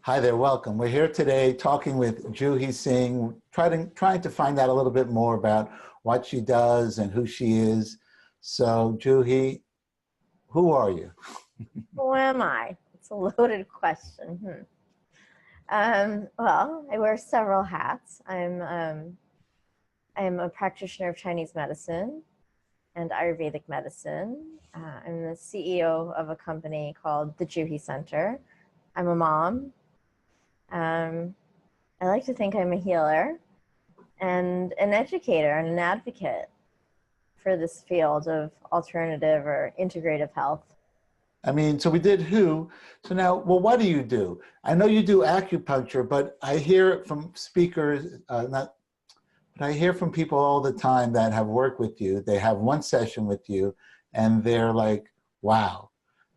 Hi there, welcome. We're here today talking with Juhi Sing, trying to find out a little bit more about what she does and who she is. So, Juhi, who are you? Who am I? It's a loaded question. Well, I wear several hats. I'm a practitioner of Chinese medicine and Ayurvedic medicine. I'm the CEO of a company called the Juhi Center. I'm a mom. I like to think I'm a healer and an educator and an advocate for this field of alternative or integrative health. I mean, so we did who. So now, well, what do you do? I know you do acupuncture, but I hear it from speakers, but I hear from people all the time that have worked with you. They have one session with you and they're like, wow.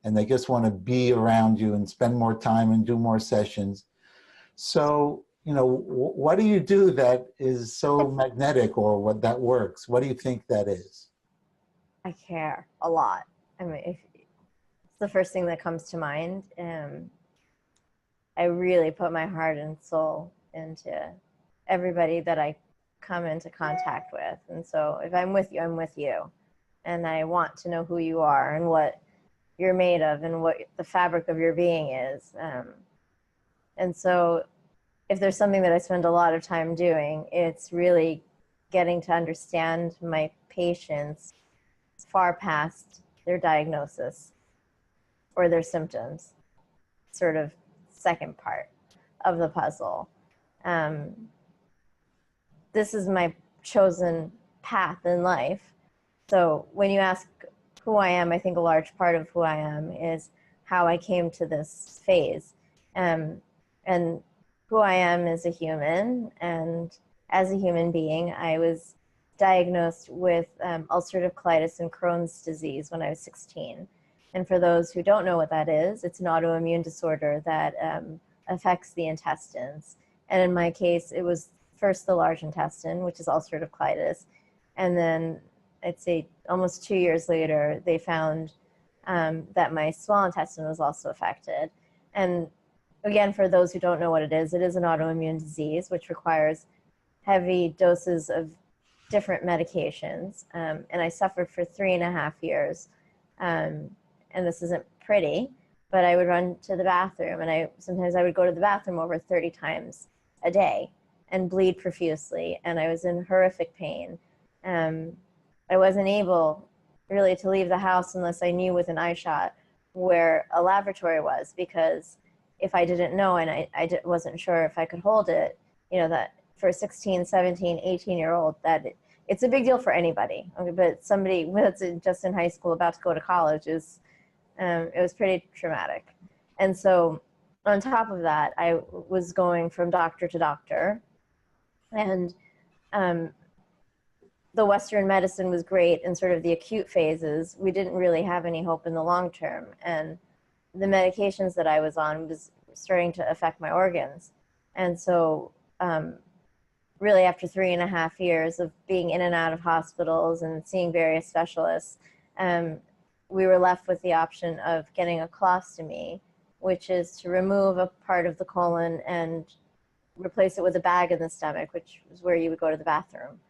And they just want to be around you and spend more time and do more sessions. So, what do you do that is so magnetic or what that works? What do you think that is? I care a lot. I mean, it's the first thing that comes to mind. I really put my heart and soul into everybody that I come into contact with. And so if I'm with you, I'm with you. And I want to know who you are and what you're made of and what the fabric of your being is. And so if there's something that I spend a lot of time doing, it's really getting to understand my patients far past their diagnosis or their symptoms, sort of second part of the puzzle. This is my chosen path in life. So when you ask who I am, I think a large part of who I am is how I came to this phase. And who I am as a human, and as a human being, I was diagnosed with ulcerative colitis and Crohn's disease when I was 16. And for those who don't know what that is, it's an autoimmune disorder that affects the intestines. And in my case, it was first the large intestine, which is ulcerative colitis. And then I'd say almost 2 years later, they found that my small intestine was also affected. And again, for those who don't know what it is an autoimmune disease, which requires heavy doses of different medications. And I suffered for 3.5 years. And this isn't pretty, but I would run to the bathroom, and sometimes I would go to the bathroom over 30 times a day and bleed profusely. And I was in horrific pain. I wasn't able really to leave the house unless I knew with an eye shot where a laboratory was, because if I didn't know and I wasn't sure if I could hold it, that for a 16, 17, 18-year-old, that it's a big deal for anybody. Okay, but somebody that's just in high school about to go to college it was pretty traumatic. And so on top of that, I was going from doctor to doctor, and the Western medicine was great in sort of the acute phases. We didn't really have any hope in the long term. And the medications that I was on was starting to affect my organs. And so really after 3.5 years of being in and out of hospitals and seeing various specialists, we were left with the option of getting a colostomy, which is to remove a part of the colon and replace it with a bag in the stomach, which is where you would go to the bathroom.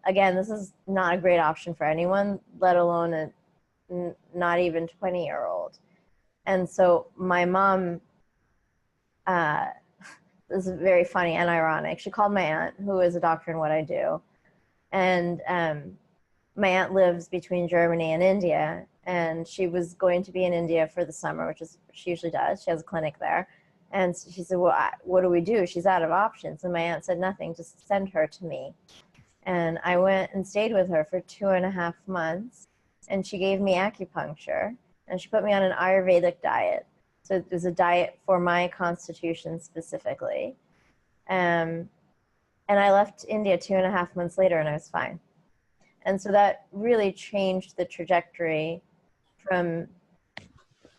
Again, this is not a great option for anyone, let alone a not even 20-year-old. And so my mom, this is very funny and ironic. She called my aunt, who is a doctor in what I do. And my aunt lives between Germany and India. And she was going to be in India for the summer, which is what she usually does. She has a clinic there. And she said, well, what do we do? She's out of options. And my aunt said, nothing, just send her to me. And I went and stayed with her for 2.5 months. And she gave me acupuncture. And she put me on an Ayurvedic diet. So it was a diet for my constitution specifically. And I left India 2.5 months later, and I was fine. And so that really changed the trajectory from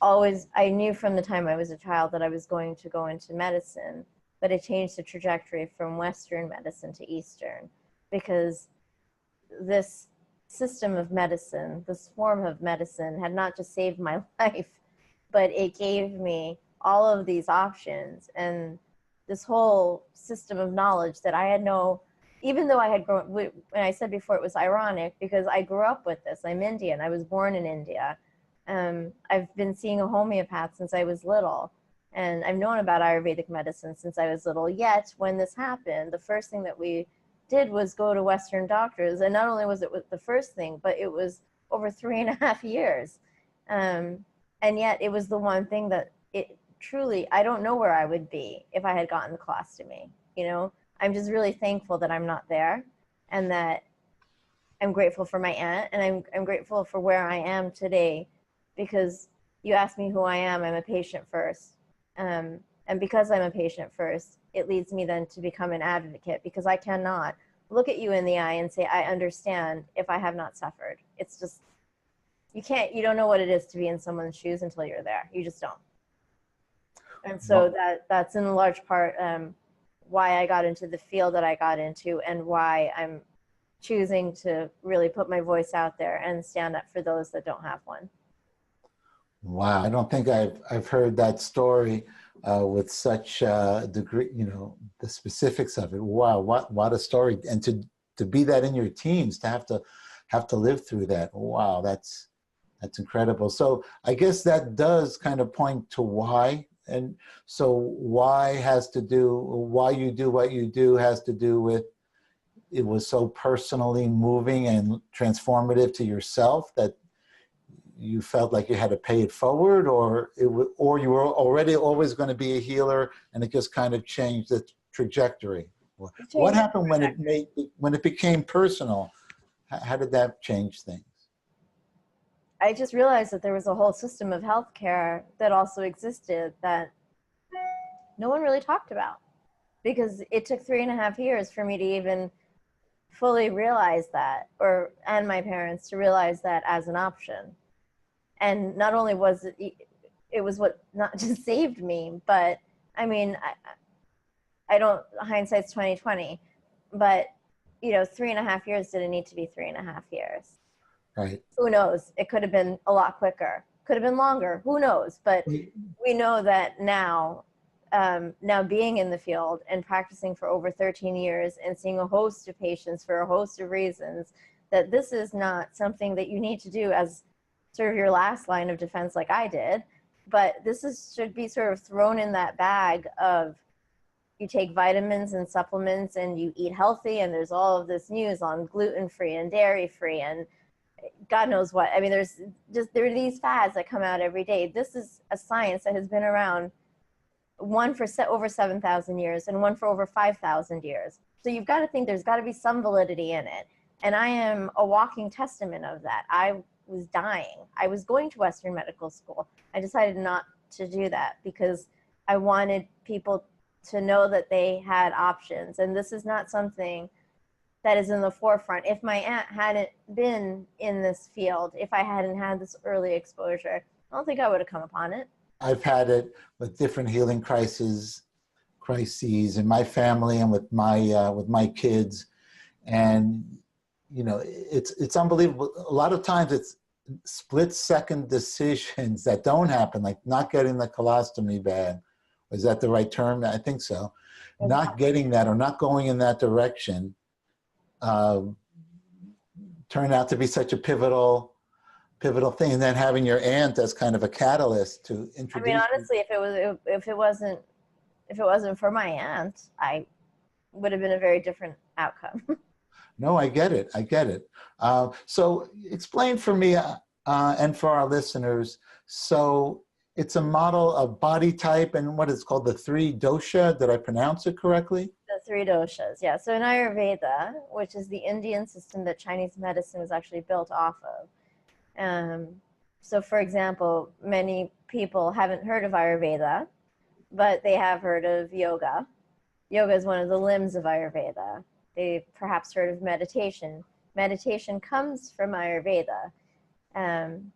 always, I knew from the time I was a child that I was going to go into medicine, but it changed the trajectory from Western medicine to Eastern, because this system of medicine, this form of medicine, had not just saved my life, but it gave me all of these options and this whole system of knowledge that I had even though I had grown, when I said before it was ironic because I grew up with this. I'm Indian. I was born in India. I've been seeing a homeopath since I was little. And I've known about Ayurvedic medicine since I was little. Yet, when this happened, the first thing that we did was go to Western doctors. And not only was it the first thing, but it was over 3.5 years. And yet, it was the one thing that it truly, I don't know where I would be if I had gotten the colostomy. You know, I'm just really thankful that I'm not there, and that I'm grateful for my aunt, and I'm grateful for where I am today, because you asked me who I am. I'm a patient first. And because I'm a patient first, it leads me then to become an advocate, because I cannot look at you in the eye and say, I understand, if I have not suffered. It's just, you don't know what it is to be in someone's shoes until you're there. You just don't. And so that's in large part why I got into the field that I got into, and why I'm choosing to really put my voice out there and stand up for those that don't have one. Wow, I don't think I've heard that story with such degree, you know, the specifics of it. Wow, what a story! And to be that in your teens, to have to live through that. Wow, that's incredible. So I guess that does kind of point to why. And so why you do what you do has to do with, it was so personally moving and transformative to yourself that you felt like you had to pay it forward, or you were already always going to be a healer and it just kind of changed the trajectory. What happened when it became personal? How did that change things? I just realized that there was a whole system of healthcare that also existed that no one really talked about, because it took 3.5 years for me to even fully realize that, and my parents to realize that as an option. And not only was it was what not just saved me, but I mean, I don't, hindsight's 20/20, but 3.5 years didn't need to be 3.5 years. Right. Who knows? It could have been a lot quicker. Could have been longer. Who knows? But we know that now being in the field and practicing for over 13 years and seeing a host of patients for a host of reasons, that this is not something that you need to do as sort of your last line of defense like I did, but should be sort of thrown in that bag of, you take vitamins and supplements and you eat healthy, and there's all of this news on gluten-free and dairy-free and God knows what. I mean, there are these fads that come out every day. This is a science that has been around, one for over 7,000 years and one for over 5,000 years. So you've got to think there's got to be some validity in it. And I am a walking testament of that. I was dying. I was going to Western medical school. I decided not to do that because I wanted people to know that they had options. And this is not something that is in the forefront. If my aunt hadn't been in this field, if I hadn't had this early exposure, I don't think I would have come upon it. I've had it with different healing crises in my family and with my kids, and it's unbelievable. A lot of times it's split-second decisions that don't happen, like not getting the colostomy bag. Is that the right term? I think so. Exactly. Not getting that or not going in that direction turned out to be such a pivotal thing, and then having your aunt as kind of a catalyst to introduce. I mean, honestly, if it wasn't for my aunt, I would have been a very different outcome. No, I get it. So explain for me and for our listeners. So it's a model of body type and what is called the 3 dosha. Did I pronounce it correctly? The 3 doshas, yeah. So in Ayurveda, which is the Indian system that Chinese medicine was actually built off of. So for example, many people haven't heard of Ayurveda, but they have heard of yoga. Yoga is one of the limbs of Ayurveda. They've perhaps heard of meditation. Meditation comes from Ayurveda.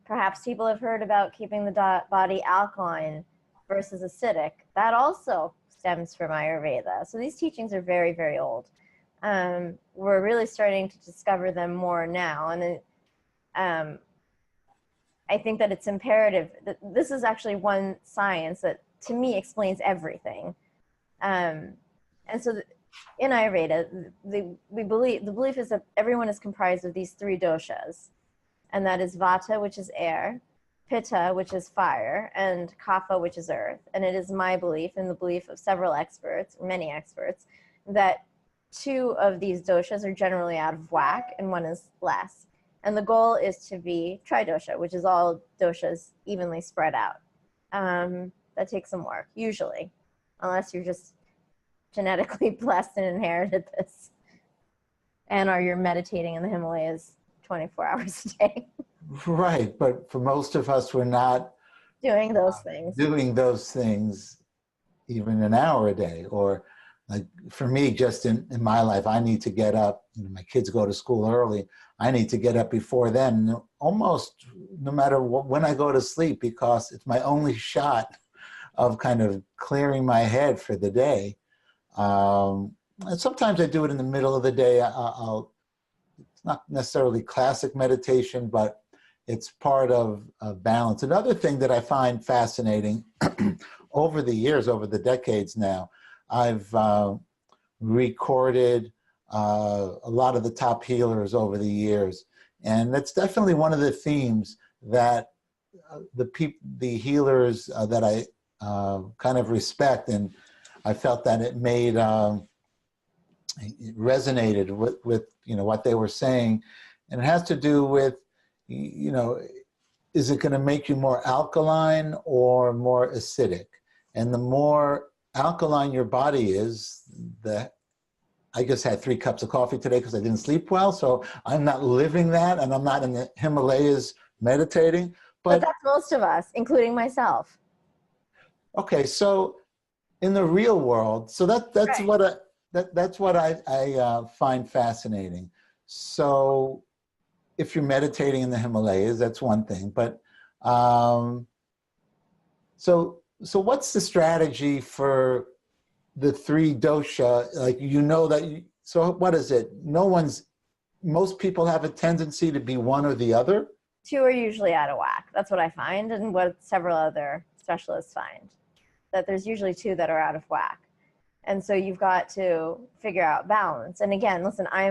Perhaps people have heard about keeping the body alkaline versus acidic. That also stems from Ayurveda. So these teachings are very, very old. We're really starting to discover them more now. And I think that it's imperative that this is actually one science that to me explains everything. And so in Ayurveda, the belief is that everyone is comprised of these three doshas, and that is Vata, which is air, Pitta, which is fire, and Kapha, which is earth. And it is my belief, and the belief of several experts, many experts, that two of these doshas are generally out of whack and one is less. And the goal is to be tridosha, which is all doshas evenly spread out. That takes some work, usually, unless you're just genetically blessed and inherited this, and you're meditating in the Himalayas 24 hours a day. Right, but for most of us, we're not doing those things even an hour a day. Or like for me, just in my life, I need to get up, my kids go to school early, I need to get up before them, almost no matter when I go to sleep, because it's my only shot of kind of clearing my head for the day. And sometimes I do it in the middle of the day. It's not necessarily classic meditation, but it's part of balance. Another thing that I find fascinating over the years, over the decades now, I've recorded a lot of the top healers over the years. And that's definitely one of the themes that the healers that I kind of respect, and I felt that it resonated with what they were saying. And it has to do with, is it going to make you more alkaline or more acidic? And the more alkaline your body is, I just had 3 cups of coffee today because I didn't sleep well, so I'm not living that, and I'm not in the Himalayas meditating. But that's most of us, including myself. Okay, so in the real world, so that's right. That's what I find fascinating. So if you're meditating in the Himalayas, that's one thing. But so what's the strategy for the 3 dosha? Like, so what is it? Most people have a tendency to be one or the other? 2 are usually out of whack. That's what I find, and what several other specialists find, that there's usually 2 that are out of whack. And so you've got to figure out balance. And again, listen, I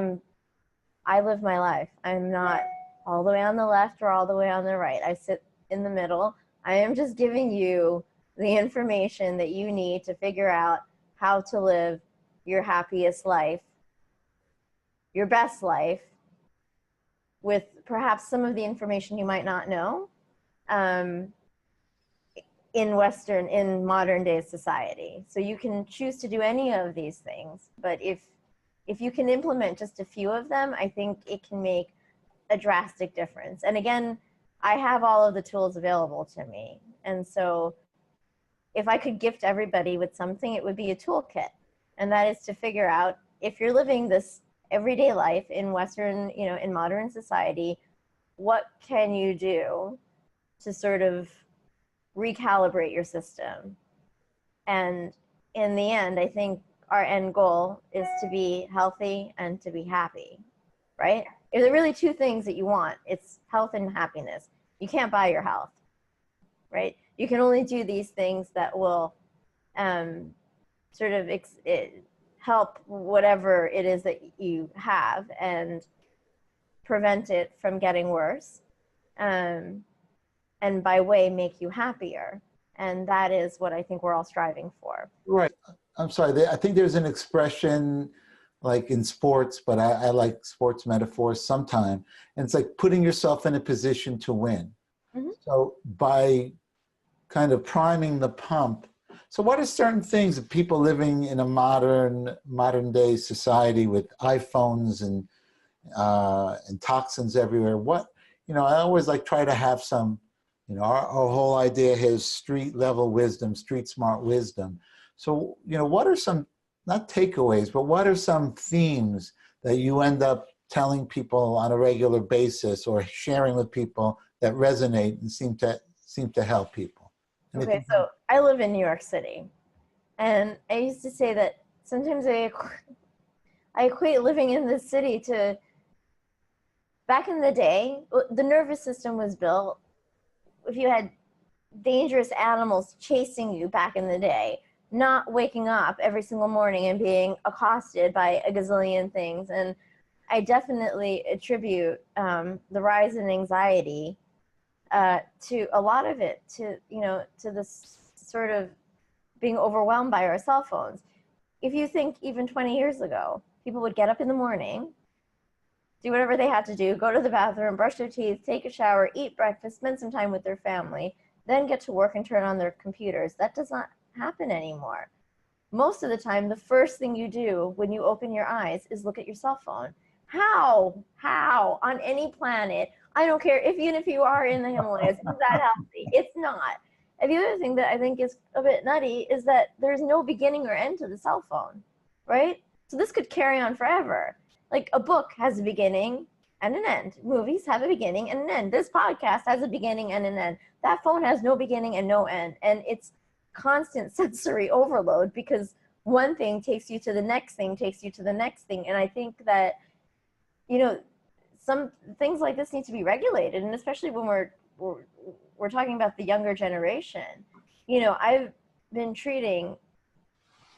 live my life. I'm not all the way on the left or all the way on the right. I sit in the middle. I am just giving you the information that you need to figure out how to live your happiest life, your best life, with perhaps some of the information you might not know in modern day society. So you can choose to do any of these things, but if you can implement just a few of them, I think it can make a drastic difference. And again, I have all of the tools available to me. And so if I could gift everybody with something, it would be a toolkit. And that is to figure out, if you're living this everyday life in Western, in modern society, what can you do to sort of recalibrate your system? And in the end, I think our end goal is to be healthy and to be happy, right? If there are really 2 things that you want, it's health and happiness. You can't buy your health, right? You can only do these things that will sort of help whatever it is that you have and prevent it from getting worse, and by way make you happier. And that is what I think we're all striving for. Right. I'm sorry. I think there's an expression like in sports, but I like sports metaphors sometimes. And it's like putting yourself in a position to win. Mm-hmm. So by kind of priming the pump. So what are certain things that people living in a modern day society with iPhones and toxins everywhere? I always try to have some, our whole idea is street level wisdom, street smart wisdom. So, what are some, not takeaways, but what are some themes that you end up telling people on a regular basis or sharing with people that resonate and seem to help people? Okay, so I live in New York City, and I used to say that sometimes I equate living in the city to, back in the day, the nervous system was built. If you had dangerous animals chasing you back in the day, not waking up every single morning and being accosted by a gazillion things. And I definitely attribute the rise in anxiety to a lot of it, to, you know, to this sort of being overwhelmed by our cell phones. If you think even 20 years ago, people would get up in the morning, do whatever they had to do, go to the bathroom, brush their teeth, take a shower, eat breakfast, spend some time with their family, then get to work and turn on their computers. That does not happen anymore. Most of the time, the first thing you do when you open your eyes is look at your cell phone. How on any planet, I don't care if, even if you are in the Himalayas, is that healthy? It's not. And the other thing that I think is a bit nutty is that there's no beginning or end to the cell phone, right? So this could carry on forever. Like a book has a beginning and an end. Movies have a beginning and an end. This podcast has a beginning and an end. That phone has no beginning and no end. And it's constant sensory overload because one thing takes you to the next thing, takes you to the next thing. And I think that, you know, some things like this need to be regulated. And especially when we're talking about the younger generation. You know, I've been treating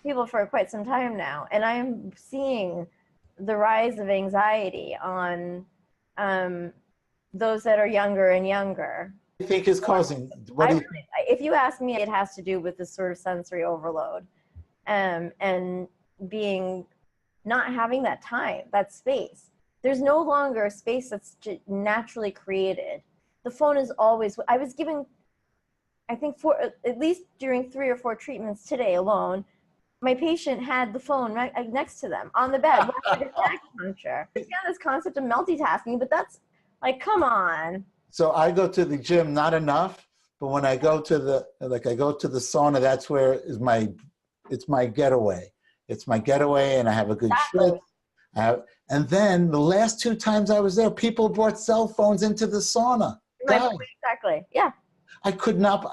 people for quite some time now, and I'm seeing the rise of anxiety on those that are younger and younger. What do you think is causing? If you ask me, it has to do with this sort of sensory overload, and not having that time, that space. There's no longer a space that's naturally created. The phone is always, I was giving, I think at least during 3 or 4 treatments today alone, my patient had the phone right next to them on the bed, watching acupuncture. Yeah, this concept of multitasking, but that's like, come on. So I go to the gym, not enough, but when I go to the sauna, that's where it's my getaway. It's my getaway, and I have a good Exactly. shit. And then the last 2 times I was there, people brought cell phones into the sauna. Exactly. Yeah. I could not.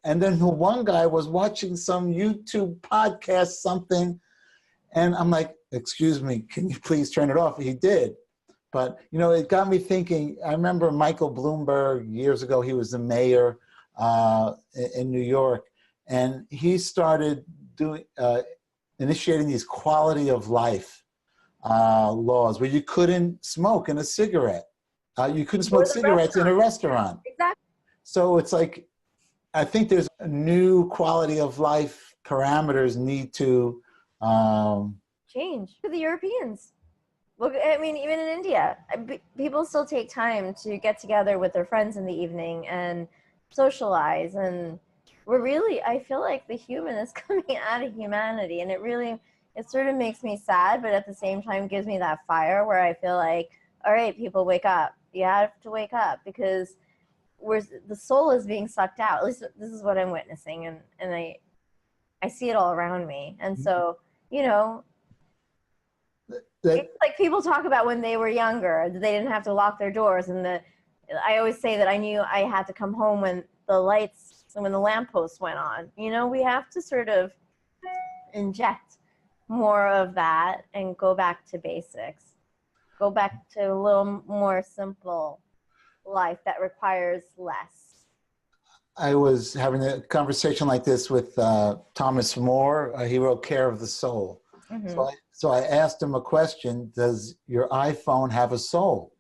And then the one guy was watching some YouTube podcast, something, and I'm like, "Excuse me, can you please turn it off?" He did, but you know, it got me thinking. I remember Michael Bloomberg years ago. He was the mayor in New York, and he started initiating these quality of life laws where you couldn't smoke in a cigarette. You couldn't smoke cigarettes in a restaurant. Exactly. So it's like, I think there's a new quality of life parameters need to change for the Europeans. Look, I mean, even in India, people still take time to get together with their friends in the evening and socialize. And I feel like the human is coming out of humanity. And it sort of makes me sad, but at the same time gives me that fire where I feel like, all right, people, wake up. You have to wake up, because the soul is being sucked out. At least this is what I'm witnessing, and I see it all around me. And so, you know, it's like people talk about when they were younger, they didn't have to lock their doors, and I always say that I knew I had to come home when the lampposts went on. You know, we have to sort of inject more of that and go back to basics. Go back to a little more simple life that requires less. I was having a conversation like this with Thomas More. He wrote Care of the Soul. Mm-hmm. So I asked him a question: does your iPhone have a soul?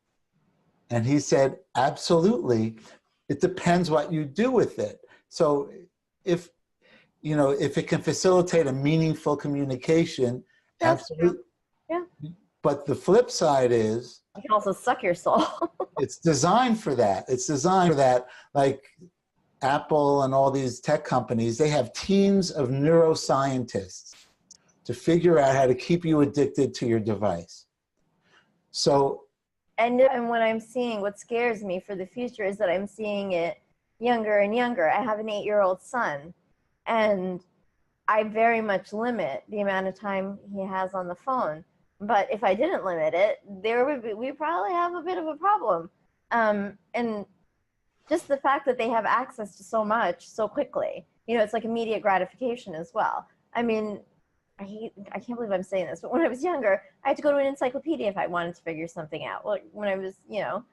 And he said, absolutely. It depends what you do with it. So if it can facilitate a meaningful communication, absolutely. Yeah. But the flip side is, it can also suck your soul. It's designed for that. Like Apple and all these tech companies, they have teams of neuroscientists to figure out how to keep you addicted to your device. So, and what I'm seeing, what scares me for the future is that I'm seeing it younger and younger. I have an 8-year-old son, and I very much limit the amount of time he has on the phone. But if I didn't limit it, we probably have a bit of a problem. And just the fact that they have access to so much so quickly, you know, it's like immediate gratification as well. I mean, I can't believe I'm saying this, but when I was younger, I had to go to an encyclopedia if I wanted to figure something out. Like when I was, you know,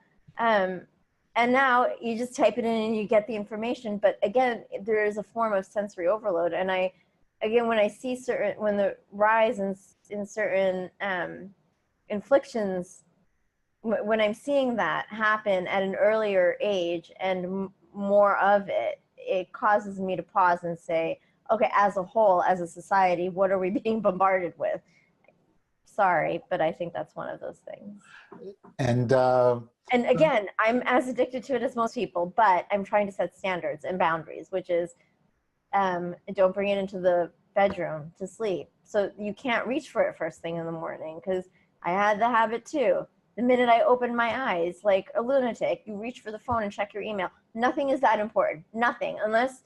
And now you just type it in and you get the information. But again, there is a form of sensory overload. And when I see when the rise in certain inflictions, when I'm seeing that happen at an earlier age and more of it, it causes me to pause and say, okay, as a whole, as a society, what are we being bombarded with? Sorry, but I think that's one of those things. And again, I'm as addicted to it as most people, but I'm trying to set standards and boundaries, which is don't bring it into the bedroom to sleep. So you can't reach for it first thing in the morning, because I had the habit too. The minute I opened my eyes, like a lunatic, you reach for the phone and check your email. Nothing is that important. Nothing. Unless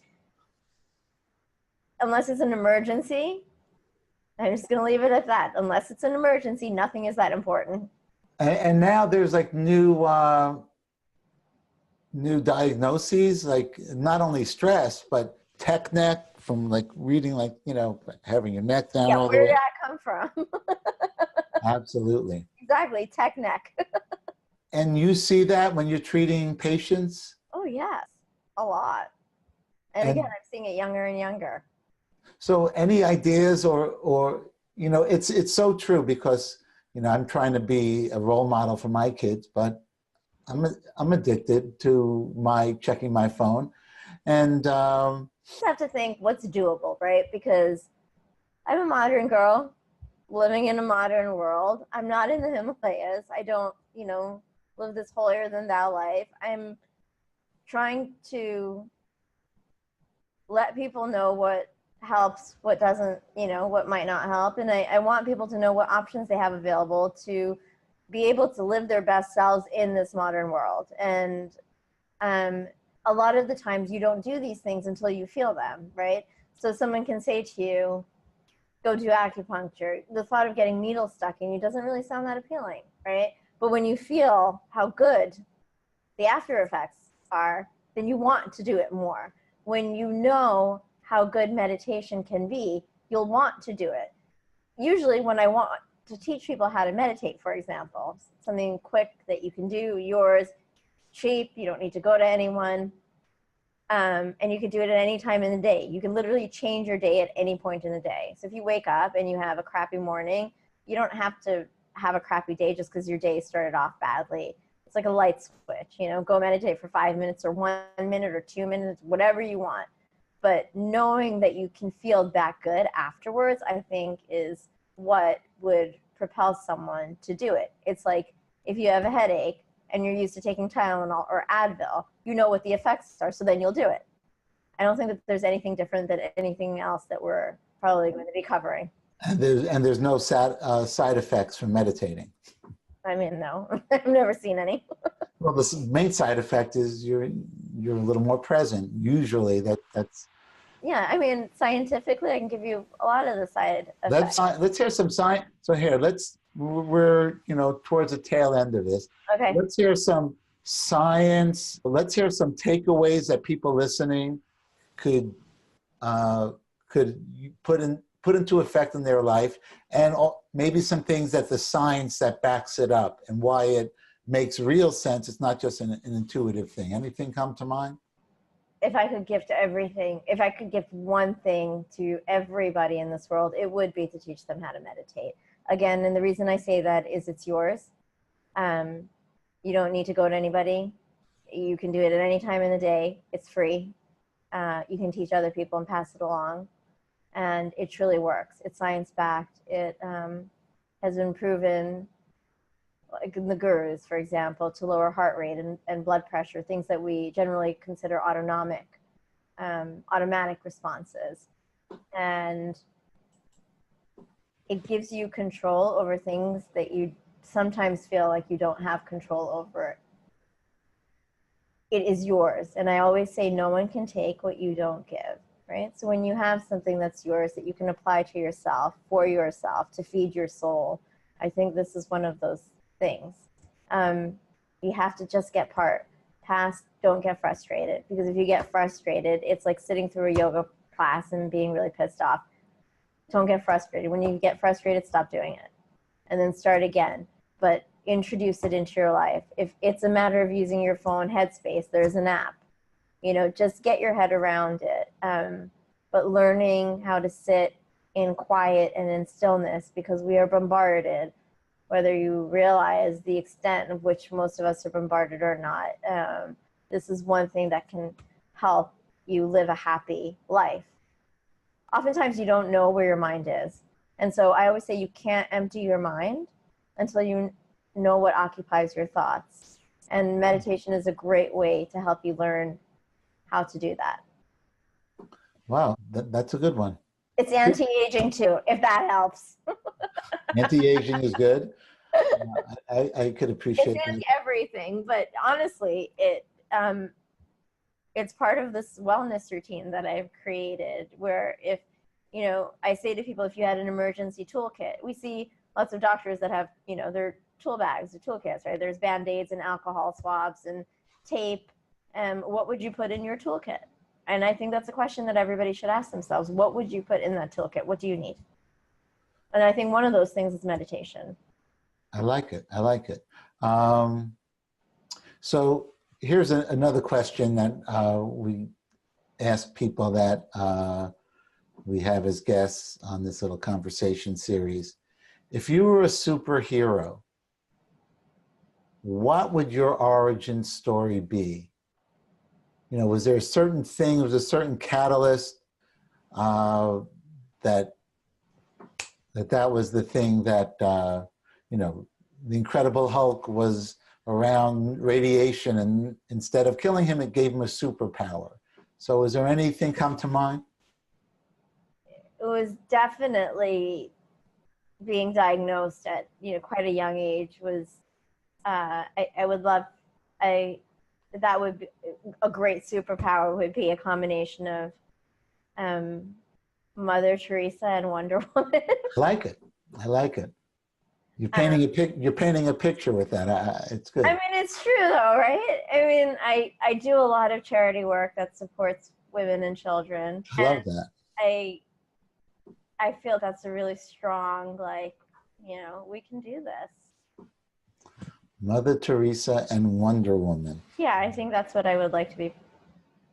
it's an emergency. I'm just going to leave it at that. Unless it's an emergency, nothing is that important. And now there's like new diagnoses, like not only stress, but tech neck, from like reading, like, you know, having your neck down. Yeah, all where the did way. that come from? Absolutely. Exactly, tech neck. And you see that when you're treating patients? Oh, yes, a lot. And again, I'm seeing it younger and younger. So any ideas or you know, it's so true, because, you know, I'm trying to be a role model for my kids, but I'm addicted to my checking my phone. And Just have to think what's doable, right? Because I'm a modern girl living in a modern world. I'm not in the Himalayas. I don't, you know, live this holier than thou life. I'm trying to let people know what helps, what doesn't, you know, what might not help. And I want people to know what options they have available to be able to live their best selves in this modern world. And a lot of the times you don't do these things until you feel them, right? So someone can say to you, go do acupuncture. The thought of getting needles stuck in you doesn't really sound that appealing, right? But when you feel how good the after effects are, then you want to do it more. When you know how good meditation can be, you'll want to do it. Usually when I want to teach people how to meditate, for example, something quick that you can do, yours, cheap, you don't need to go to anyone, and you can do it at any time in the day. You can literally change your day at any point in the day. So if you wake up and you have a crappy morning, you don't have to have a crappy day just because your day started off badly. It's like a light switch, you know, go meditate for 5 minutes or 1 minute or 2 minutes, whatever you want. But knowing that you can feel that good afterwards, I think, is what would propel someone to do it. It's like if you have a headache and you're used to taking Tylenol or Advil, you know what the effects are, so then you'll do it. I don't think that there's anything different than anything else that we're probably going to be covering. And there's no side effects from meditating. I mean, no, I've never seen any. Well, the main side effect is you're a little more present. Usually that's. Yeah, I mean, scientifically, I can give you a lot of the side effects. Let's hear some science. So here, we're, you know, towards the tail end of this. Okay. Let's hear some science. Let's hear some takeaways that people listening could put into effect in their life, and maybe some things that the science that backs it up and why it makes real sense. It's not just an intuitive thing. Anything come to mind? If I could gift one thing to everybody in this world, it would be to teach them how to meditate. Again, and the reason I say that is it's yours. You don't need to go to anybody. You can do it at any time in the day. It's free. You can teach other people and pass it along. And it truly works. It's science-backed. It has been proven, like in the gurus, for example, to lower heart rate and blood pressure, things that we generally consider automatic responses. And it gives you control over things that you sometimes feel like you don't have control over. It is yours. And I always say no one can take what you don't give, right? So when you have something that's yours that you can apply to yourself, for yourself, to feed your soul, I think this is one of those things. You have to just get past, don't get frustrated. Because if you get frustrated, it's like sitting through a yoga class and being really pissed off. Don't get frustrated. When you get frustrated, stop doing it. And then start again. But introduce it into your life. If it's a matter of using your phone, Headspace, there's an app. You know, just get your head around it. But learning how to sit in quiet and in stillness, because we are bombarded, whether you realize the extent of which most of us are bombarded or not. This is one thing that can help you live a happy life. Oftentimes you don't know where your mind is. And so I always say you can't empty your mind until you know what occupies your thoughts. And meditation is a great way to help you learn how to do that. Wow, that's a good one. It's anti-aging too, if that helps. Anti-aging is good. I could appreciate it's that. everything, but honestly, it's part of this wellness routine that I've created, where if, you know, I say to people, if you had an emergency toolkit, we see lots of doctors that have, you know, their tool bags, their toolkits, right? There's Band-Aids and alcohol swabs and tape. What would you put in your toolkit? And I think that's a question that everybody should ask themselves. What would you put in that toolkit? What do you need? And I think one of those things is meditation. I like it. I like it. So here's another question that we ask people that we have as guests on this little conversation series. If you were a superhero, what would your origin story be? You know, was there a certain thing, was a certain catalyst that was the thing that, you know, the Incredible Hulk was around radiation, and instead of killing him, it gave him a superpower. So is there anything come to mind? It was definitely being diagnosed at, you know, quite a young age. Was I would love, that would be a great superpower, would be a combination of Mother Teresa and Wonder Woman. I like it. I like it. You're painting you're painting a picture with that. It's good. I mean, it's true though, right? I mean, I do a lot of charity work that supports women and children. I love that. I feel that's a really strong, like, you know, we can do this. Mother Teresa and Wonder Woman. Yeah, I think that's what I would like to be.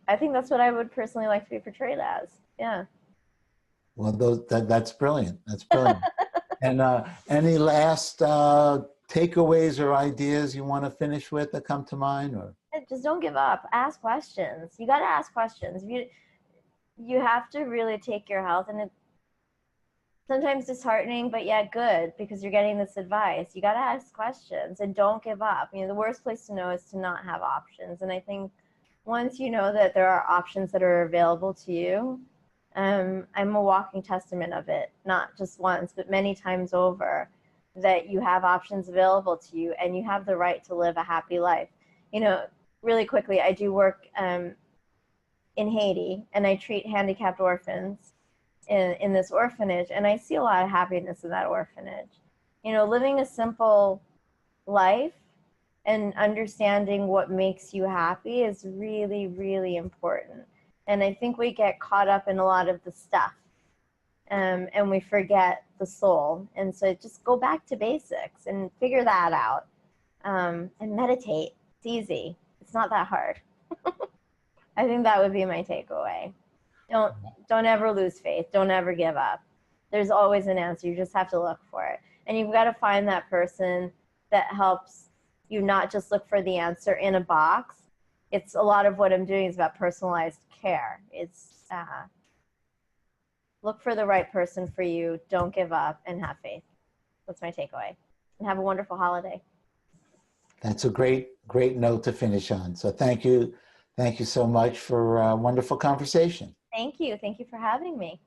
I think that's what I would personally like to be portrayed as. Yeah. Well, that's brilliant. That's brilliant. And any last takeaways or ideas you want to finish with that come to mind? Or just don't give up. Ask questions. You got to ask questions. You have to really take your health, and it's sometimes disheartening, but yet good, because you're getting this advice. You got to ask questions and don't give up. You know, the worst place to know is to not have options. And I think once you know that there are options that are available to you, I'm a walking testament of it, not just once, but many times over, that you have options available to you and you have the right to live a happy life. You know, really quickly, I do work in Haiti, and I treat handicapped orphans in this orphanage, and I see a lot of happiness in that orphanage. You know, living a simple life and understanding what makes you happy is really, really important. And I think we get caught up in a lot of the stuff, and we forget the soul. And so just go back to basics and figure that out, and meditate. It's easy. It's not that hard. I think that would be my takeaway. Don't ever lose faith. Don't ever give up. There's always an answer. You just have to look for it. And you've got to find that person that helps you not just look for the answer in a box. It's a lot of what I'm doing is about personalized care. It's look for the right person for you. Don't give up, and have faith. That's my takeaway. And have a wonderful holiday. That's a great note to finish on. So thank you so much for a wonderful conversation. Thank you. Thank you for having me.